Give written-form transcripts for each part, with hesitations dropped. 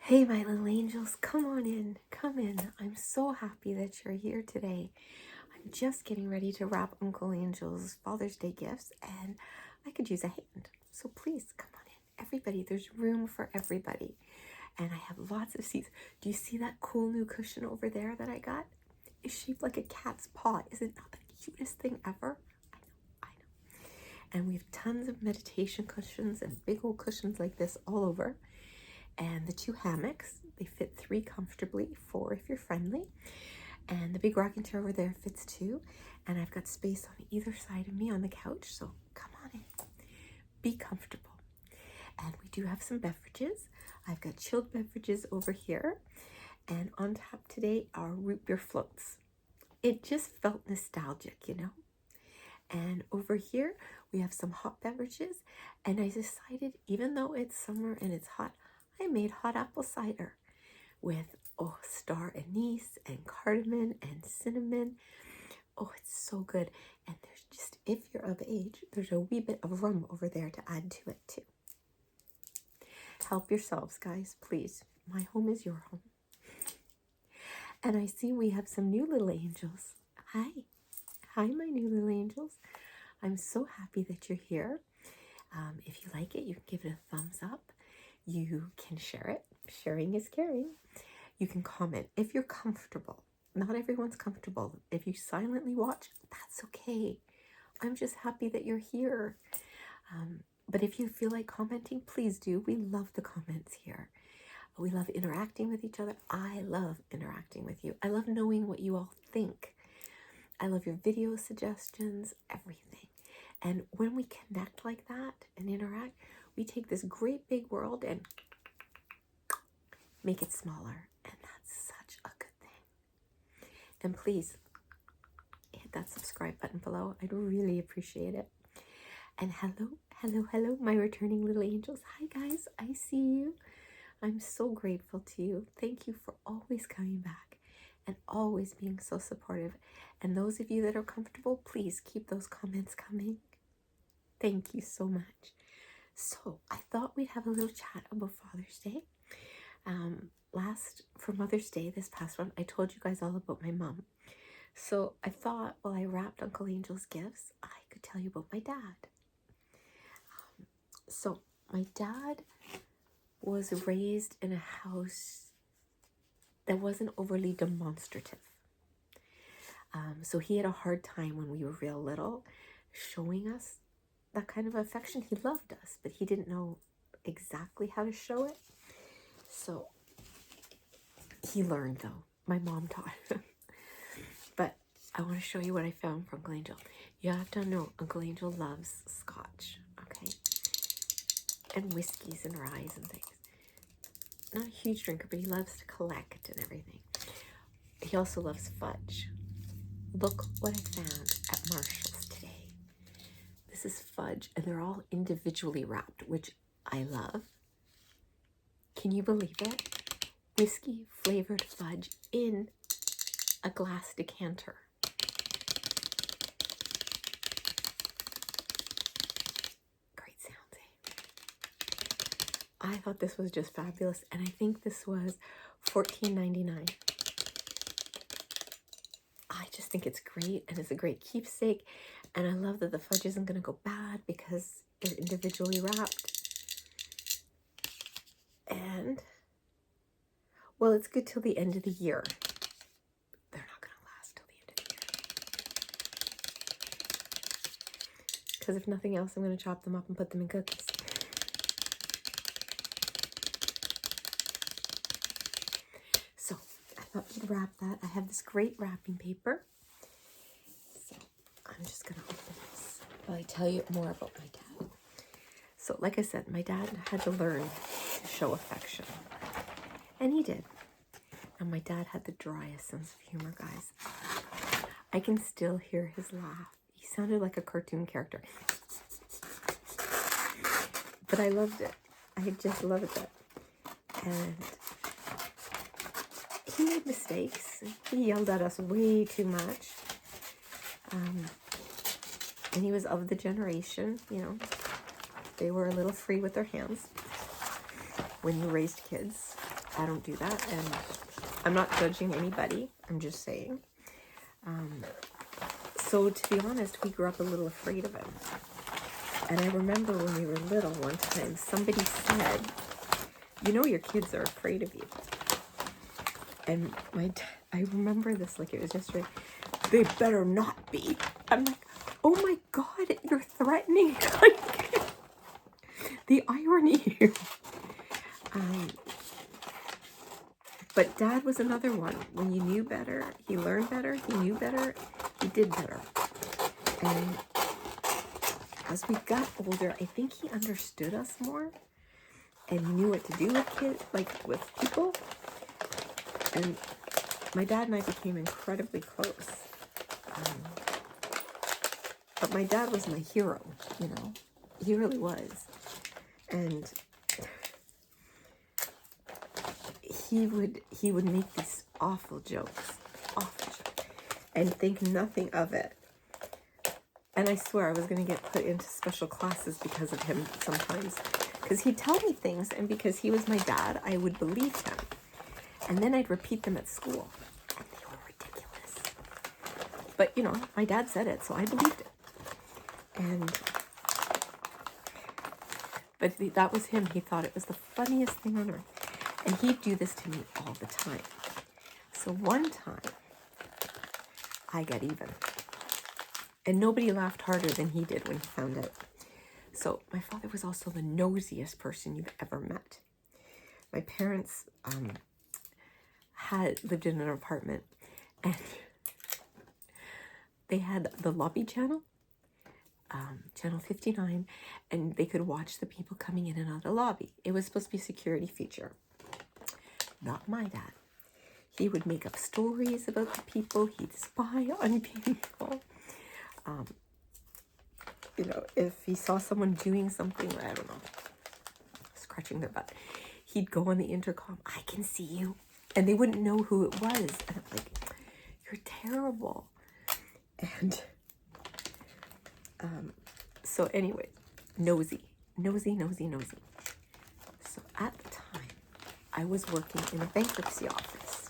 Hey, my little angels, come on in, come in. I'm so happy that you're here today. I'm just getting ready to wrap Uncle Angel's Father's Day gifts, and I could use a hand. So please, come on in. Everybody, there's room for everybody. And I have lots of seats. Do you see that cool new cushion over there that I got? It's shaped like a cat's paw. Is it not the cutest thing ever? I know. And we have tons of meditation cushions and big old cushions like this all over. And the two hammocks, they fit 3 comfortably, 4 if you're friendly. And the big rocking chair over there fits 2. And I've got space on either side of me on the couch, so come on in. Be comfortable. And we do have some beverages. I've got chilled beverages over here. And on tap today are root beer floats. It just felt nostalgic, you know? And over here, we have some hot beverages. And I decided, even though it's summer and it's hot, I made hot apple cider with star anise and cardamom and cinnamon. Oh, it's so good. And there's just, if you're of age, there's a wee bit of rum over there to add to it too. Help yourselves, guys, please. My home is your home. And I see we have some new little angels. Hi. Hi, my new little angels. I'm so happy that you're here. If you like it, you can give it a thumbs up. You can share it. Sharing is caring. You can comment if you're comfortable. Not everyone's comfortable. If you silently watch, that's okay. I'm just happy that you're here. But if you feel like commenting, please do. We love the comments here. We love interacting with each other. I love interacting with you. I love knowing what you all think. I love your video suggestions, everything. And when we connect like that and interact, we take this great big world and make it smaller. And that's such a good thing. And please hit that subscribe button below. I'd really appreciate it. And hello, my returning little angels. Hi, guys. I see you. I'm so grateful to you. Thank you for always coming back and always being so supportive. And those of you that are comfortable, please keep those comments coming. Thank you so much. So I thought we'd have a little chat about Father's Day. For Mother's Day, this past one, I told you guys all about my mom. So I thought while I wrapped Uncle Angel's gifts, I could tell you about my dad. So my dad was raised in a house that wasn't overly demonstrative. So he had a hard time when we were real little showing us that kind of affection. He loved us, but he didn't know exactly how to show it. So he learned, though. My mom taught him. But I want to show you what I found for Uncle Angel. You have to know Uncle Angel loves scotch, okay? And whiskeys and ryes and things. Not a huge drinker, but he loves to collect and everything. He also loves fudge. Look what I found at Marshall's today. This is fudge, and they're all individually wrapped, which I love. Can you believe it? Whiskey flavored fudge in a glass decanter. Great sounds, eh? I thought this was just fabulous, and I think this was $14.99. I just think it's great, and it's a great keepsake, and I love that the fudge isn't going to go bad because they're individually wrapped. And, well, it's good till the end of the year. They're not going to last till the end of the year. Because if nothing else, I'm going to chop them up and put them in cookies. So, I thought we'd wrap that. I have this great wrapping paper. So, I'm just going to open this while I tell you more about my dad. So, like I said, my dad had to learn to show affection. And he did. And my dad had the driest sense of humor, guys. I can still hear his laugh. He sounded like a cartoon character. But I loved it. I just loved it. And he made mistakes. He yelled at us way too much. And he was of the generation, you know. They were a little free with their hands when you raised kids. I don't do that, and I'm not judging anybody. I'm just saying. So to be honest, we grew up a little afraid of him. And I remember when we were little, one time, somebody said, you know your kids are afraid of you. And I remember this like it was yesterday. They better not be. I'm like, oh my God, you're threatening. Like, the irony here. But Dad was another one. When you knew better, he learned better, he knew better, he did better. And as we got older, I think he understood us more and knew what to do with kids, like with people. And my dad and I became incredibly close. But my dad was my hero, you know. He really was. And he would make these awful jokes, and think nothing of it. And I swear I was going to get put into special classes because of him sometimes. Because he'd tell me things, and because he was my dad, I would believe him. And then I'd repeat them at school. And they were ridiculous. But, you know, my dad said it, so I believed it. But that was him. He thought it was the funniest thing on earth. And he'd do this to me all the time. So one time, I got even. And nobody laughed harder than he did when he found out. So my father was also the nosiest person you've ever met. My parents had lived in an apartment, and they had the lobby channel, channel 59, and they could watch the people coming in and out of the lobby. It was supposed to be a security feature. Not my dad. He would make up stories about the people. He'd spy on people. You know, if he saw someone doing something, I don't know, scratching their butt, he'd go on the intercom, I can see you. And they wouldn't know who it was. And I'm like, you're terrible. And so anyway, nosy. So at the time, I was working in a bankruptcy office.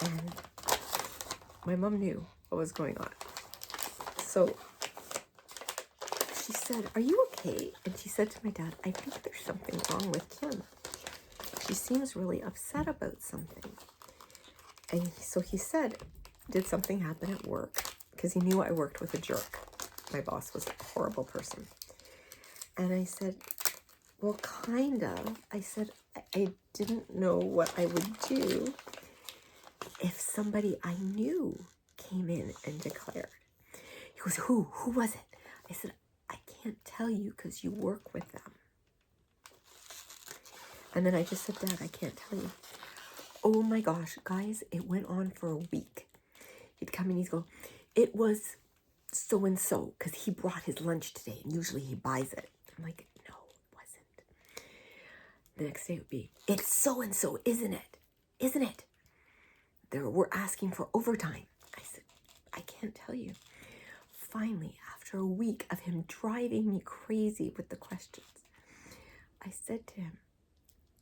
And my mom knew what was going on. So she said, are you okay? And she said to my dad, I think there's something wrong with Kim. She seems really upset about something. And so he said, did something happen at work? Because he knew I worked with a jerk. My boss was a horrible person. And I said, well, kind of. I said, I didn't know what I would do if somebody I knew came in and declared. He goes, who? Who was it? I said, I can't tell you because you work with them. And then I just said, Dad, I can't tell you. Oh my gosh, guys, it went on for a week. He'd come in, he'd go, it was so-and-so because he brought his lunch today and usually he buys it. I'm like, no, it wasn't. The next day it would be, it's so-and-so, isn't it? Isn't it? We're asking for overtime. I said, I can't tell you. Finally, after a week of him driving me crazy with the questions, I said to him,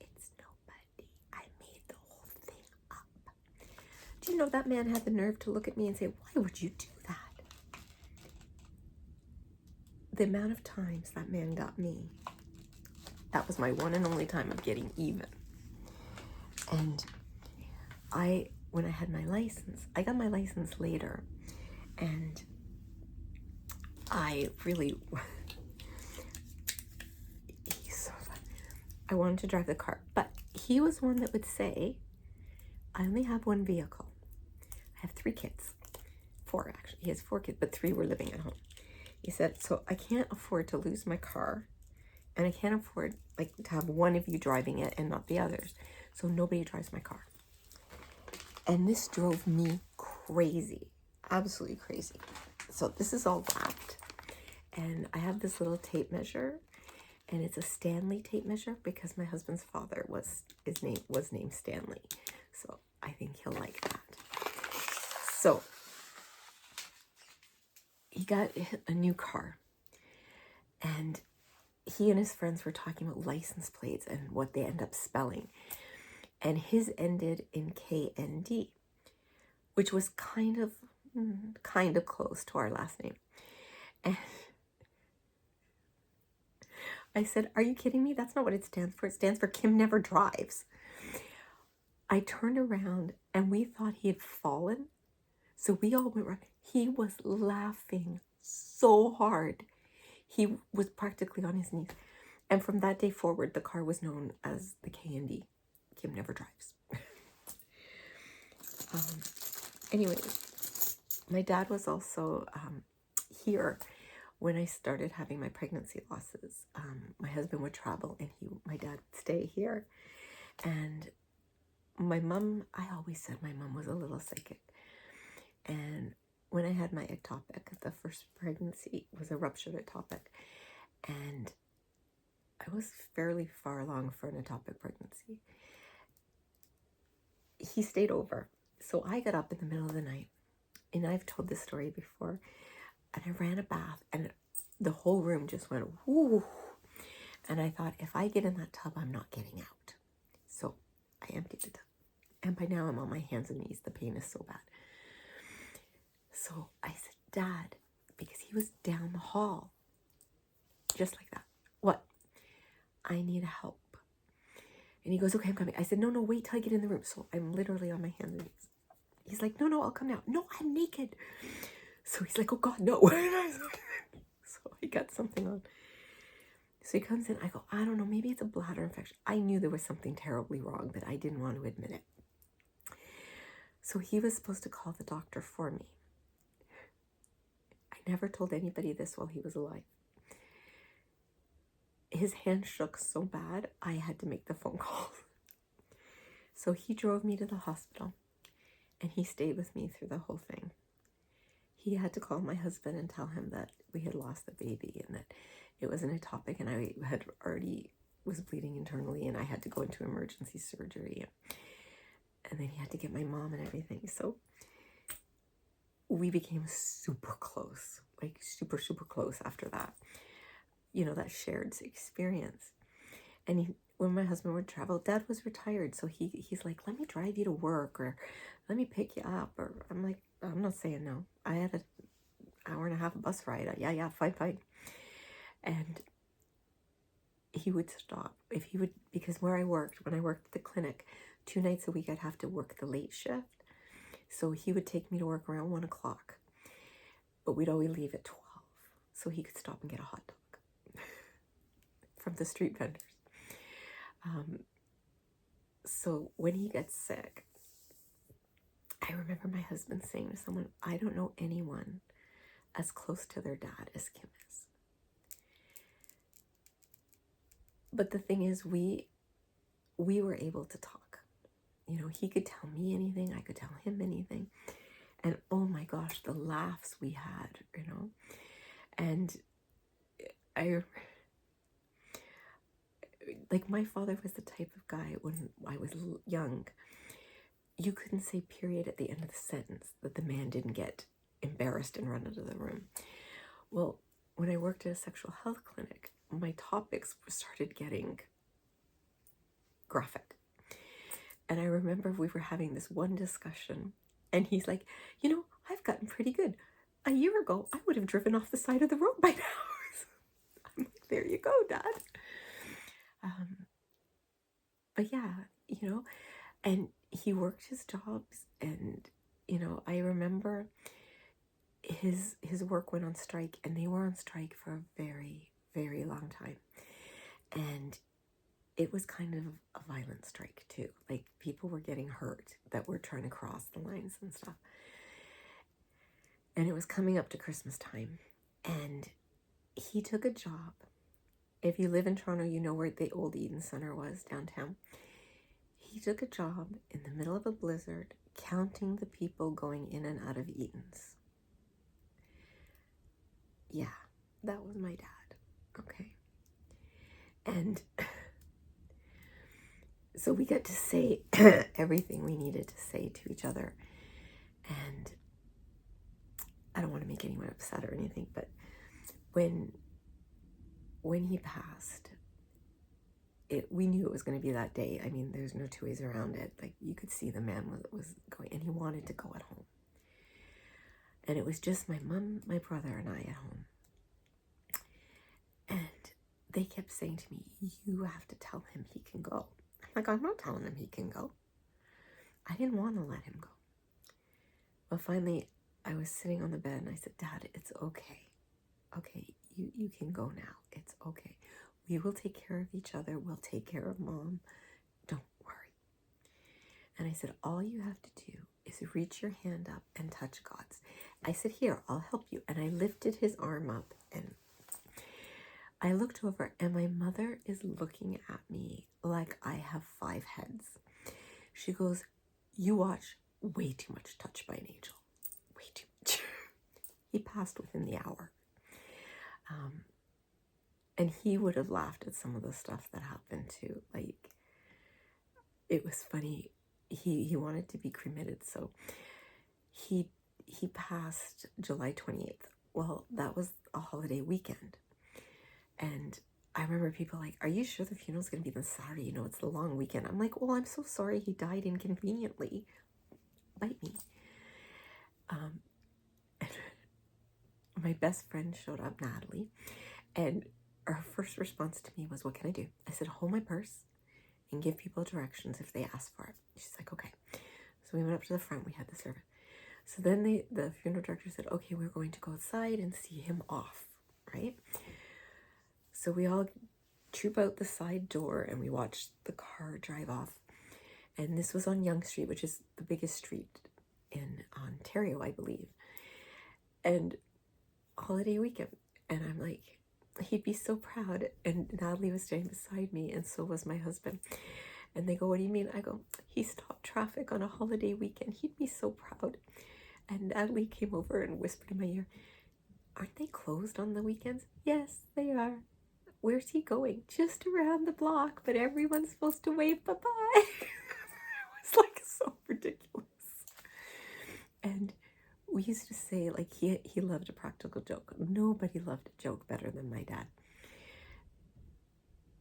it's nobody. I made the whole thing up. Do you know that man had the nerve to look at me and say, why would you do that? The amount of times that man got me, that was my one and only time of getting even. And when I had my license, I got my license later, and I really, he's so fun. I wanted to drive the car, but he was one that would say, I only have one vehicle. I have 3 kids. 4 actually. He has 4 kids, but 3 were living at home. He said, so I can't afford to lose my car, and I can't afford like to have one of you driving it and not the others. So nobody drives my car. And this drove me crazy, absolutely crazy. So this is all wrapped. And I have this little tape measure, and it's a Stanley tape measure because my husband's father was named Stanley. So I think he'll like that. So he got a new car, and he and his friends were talking about license plates and what they end up spelling. and his ended in KND, which was kind of close to our last name. And I said, "Are you kidding me? That's not what it stands for. It stands for Kim Never Drives." I turned around and we thought he had fallen. So we all went around. He was laughing so hard. He was practically on his knees. And from that day forward, the car was known as the KND. Kim Never Drives. Anyways, my dad was also here when I started having my pregnancy losses. My husband would travel and my dad would stay here. And my mom, I always said my mom was a little psychic. And when I had my ectopic, the first pregnancy was a ruptured ectopic. And I was fairly far along for an ectopic pregnancy. He stayed over. So I got up in the middle of the night, and I've told this story before, and I ran a bath, and the whole room just went, whoo. And I thought, if I get in that tub, I'm not getting out. So I emptied the tub. And by now I'm on my hands and knees. The pain is so bad. So I said, "Dad," because he was down the hall, just like that. "What?" "I need help." And he goes, "Okay, I'm coming." I said, no, wait till I get in the room. So I'm literally on my hands and knees. He's like, no, I'll come now. "No, I'm naked." So he's like, "Oh God, no." So I got something on. So he comes in. I go, "I don't know, maybe it's a bladder infection." I knew there was something terribly wrong, but I didn't want to admit it. So he was supposed to call the doctor for me. I never told anybody this while he was alive. His hand shook so bad, I had to make the phone call. So he drove me to the hospital, and he stayed with me through the whole thing. He had to call my husband and tell him that we had lost the baby and that it was an ectopic, and I had already was bleeding internally, and I had to go into emergency surgery. And then he had to get my mom and everything. So we became super close, like super, super close after that. You know, that shared experience. And when my husband would travel, Dad was retired. So he's like, "Let me drive you to work," or "Let me pick you up." Or I'm like, I'm not saying no. I had an hour and a half bus ride. Yeah, fine. And he would stop if he would, because when I worked at the clinic, 2 nights a week, I'd have to work the late shift. So he would take me to work around 1 o'clock, but we'd always leave at 12. So he could stop and get a hot dog from the street vendors. So when he gets sick, I remember my husband saying to someone, "I don't know anyone as close to their dad as Kim is." But the thing is, we were able to talk. You know, he could tell me anything, I could tell him anything. And oh my gosh, the laughs we had, you know. And like, my father was the type of guy, when I was young, you couldn't say period at the end of the sentence that the man didn't get embarrassed and run out of the room. Well, when I worked at a sexual health clinic, my topics started getting graphic. And I remember we were having this one discussion, and he's like, "You know, I've gotten pretty good. A year ago, I would have driven off the side of the road by now." I'm like, "There you go, Dad." But yeah, you know, and he worked his jobs, and, you know, I remember his work went on strike, and they were on strike for a very, very long time. And it was kind of a violent strike too. Like, people were getting hurt that were trying to cross the lines and stuff. And it was coming up to Christmas time, and he took a job. If you live in Toronto, you know where the old Eden Center was, downtown. He took a job in the middle of a blizzard, counting the people going in and out of Eden's. Yeah, that was my dad. Okay. And so we got to say everything we needed to say to each other. And I don't want to make anyone upset or anything, but when he passed, we knew it was going to be that day. I mean, there's no two ways around it. Like, you could see the man was going, and he wanted to go at home. And it was just my mom, my brother, and I at home. And they kept saying to me, you have to tell him he can go. I'm like, I'm not telling him he can go. I didn't want to let him go. Well, finally, I was sitting on the bed and I said, Dad, it's okay. Okay, you can go now. It's okay. We will take care of each other. We'll take care of Mom. Don't worry. And I said, all you have to do is reach your hand up and touch God's. I said, here, I'll help you. And I lifted his arm up and I looked over and my mother is looking at me like I have 5 heads. She goes, you watch way too much Touched by an Angel. Way too much. He passed within the hour. And he would have laughed at some of the stuff that happened too. Like, it was funny. He wanted to be cremated, so he passed July 28th. Well, that was a holiday weekend. And I remember people like, are you sure the funeral's going to be on Saturday? You know, it's the long weekend. I'm like, well, I'm so sorry he died inconveniently. Bite me. My best friend showed up, Natalie, and her first response to me was, what can I do? I said, hold my purse and give people directions if they ask for it. She's like, okay. So we went up to the front. We had the service. So then the funeral director said, okay, we're going to go outside and see him off, right? So we all troop out the side door and we watched the car drive off. And this was on Yonge Street, which is the biggest street in Ontario, I believe. And holiday weekend. And I'm like, he'd be so proud. And Natalie was standing beside me, and so was my husband. And they go, what do you mean? I go, he stopped traffic on a holiday weekend. He'd be so proud. And Natalie came over and whispered in my ear, aren't they closed on the weekends? Yes, they are. Where's he going? Just around the block, but everyone's supposed to wave bye-bye. It was like so ridiculous. And we used to say, like, he loved a practical joke. Nobody loved a joke better than my dad.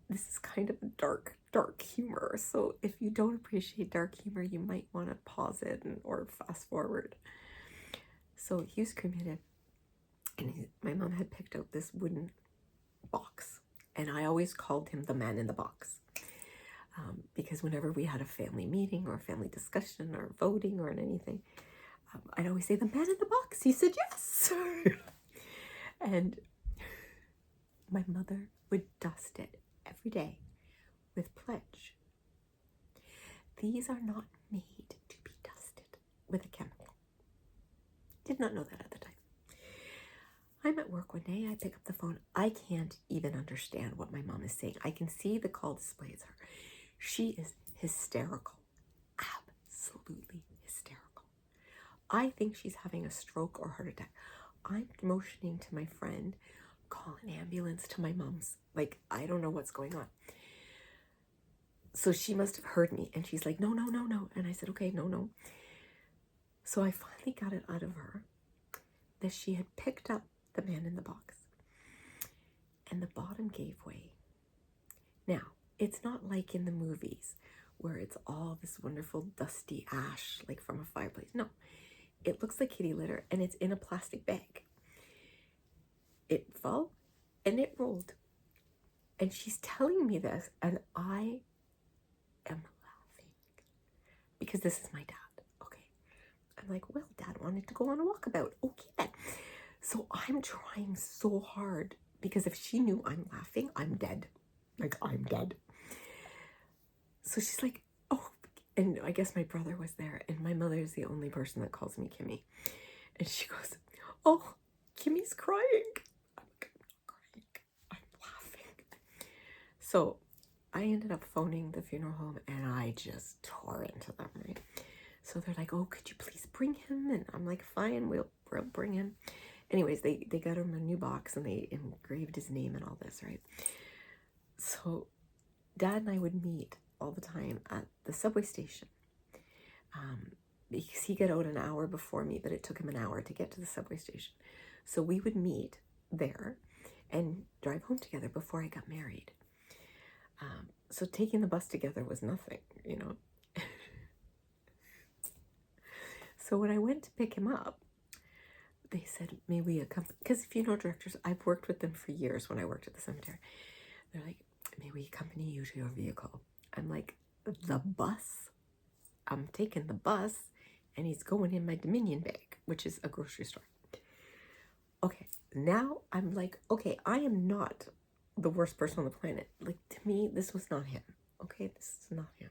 This is kind of dark humor. So if you don't appreciate dark humor, you might want to pause it or fast forward. So he was cremated, and my mom had picked out this wooden box. And I always called him the man in the box. Because whenever we had a family meeting or a family discussion or voting or anything, I'd always say, the man in the box. He said yes. And my mother would dust it every day with pledge. These are not made to be dusted with a chemical. Did not know that at the time. I'm at work one day. I pick up the phone. I can't even understand what my mom is saying. I can see the call display as her. She is hysterical. Absolutely hysterical. I think she's having a stroke or heart attack. I'm motioning to my friend, call an ambulance to my mom's. Like, I don't know what's going on. So she must have heard me, and she's like, no. And I said, okay, no. So I finally got it out of her that she had picked up the man in the box, and the bottom gave way. Now, it's not like in the movies where it's all this wonderful dusty ash, like from a fireplace. No. It looks like kitty litter, and it's in a plastic bag. It fell, and it rolled. And she's telling me this, and I am laughing. Because this is my dad, okay? I'm like, well, Dad wanted to go on a walkabout. Okay, then. So I'm trying so hard, because if she knew I'm laughing, I'm dead. Like, I'm dead. So she's like, oh, and I guess my brother was there, and my mother is the only person that calls me Kimmy. And she goes, oh, Kimmy's crying. I'm like, I'm not crying. I'm laughing. So I ended up phoning the funeral home, and I just tore into them, right? So they're like, oh, could you please bring him? And I'm like, fine, we'll bring him. Anyways, they got him a new box, and they engraved his name and all this, right? So Dad and I would meet all the time at the subway station, because he got out an hour before me, but it took him an hour to get to the subway station. So we would meet there and drive home together before I got married. So taking the bus together was nothing, you know. So when I went to pick him up, they said, may we accompany, because funeral directors, I've worked with them for years when I worked at the cemetery. They're like, may we accompany you to your vehicle? I'm like, the bus? I'm taking the bus, and he's going in my Dominion bag, which is a grocery store. Okay, now I'm like, okay, I am not the worst person on the planet. Like, to me, this was not him. Okay, this is not him.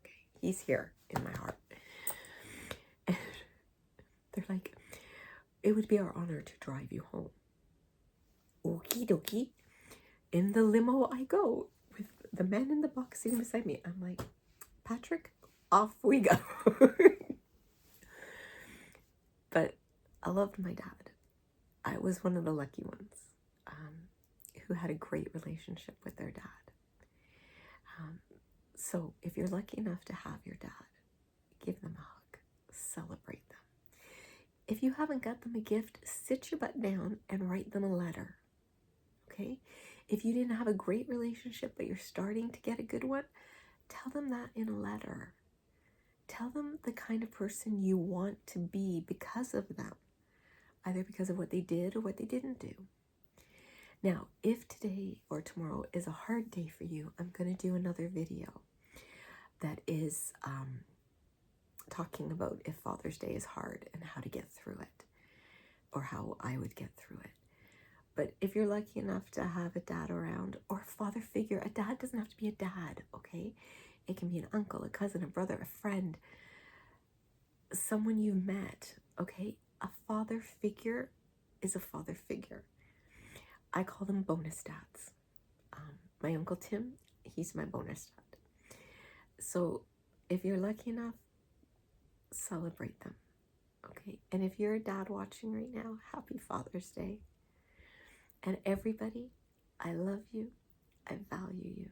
Okay, he's here in my heart. And they're like, it would be our honor to drive you home. Okie dokie. In the limo I go with the man in the box sitting beside me. I'm like, Patrick, off we go. But I loved my dad. I was one of the lucky ones who had a great relationship with their dad. So if you're lucky enough to have your dad, give them a hug, celebrate them. If you haven't got them a gift, sit your butt down and write them a letter, okay? If you didn't have a great relationship, but you're starting to get a good one, tell them that in a letter. Tell them the kind of person you want to be because of them, either because of what they did or what they didn't do. Now, if today or tomorrow is a hard day for you, I'm going to do another video that is talking about if Father's Day is hard and how to get through it, or how I would get through it. But if you're lucky enough to have a dad around, or a father figure, a dad doesn't have to be a dad, okay? It can be an uncle, a cousin, a brother, a friend, someone you've met, okay? A father figure is a father figure. I call them bonus dads. My Uncle Tim, he's my bonus dad. So if you're lucky enough, celebrate them, okay? And if you're a dad watching right now, happy Father's Day. And everybody, I love you, I value you,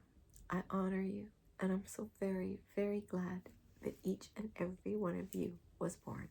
I honor you, and I'm so very, very glad that each and every one of you was born.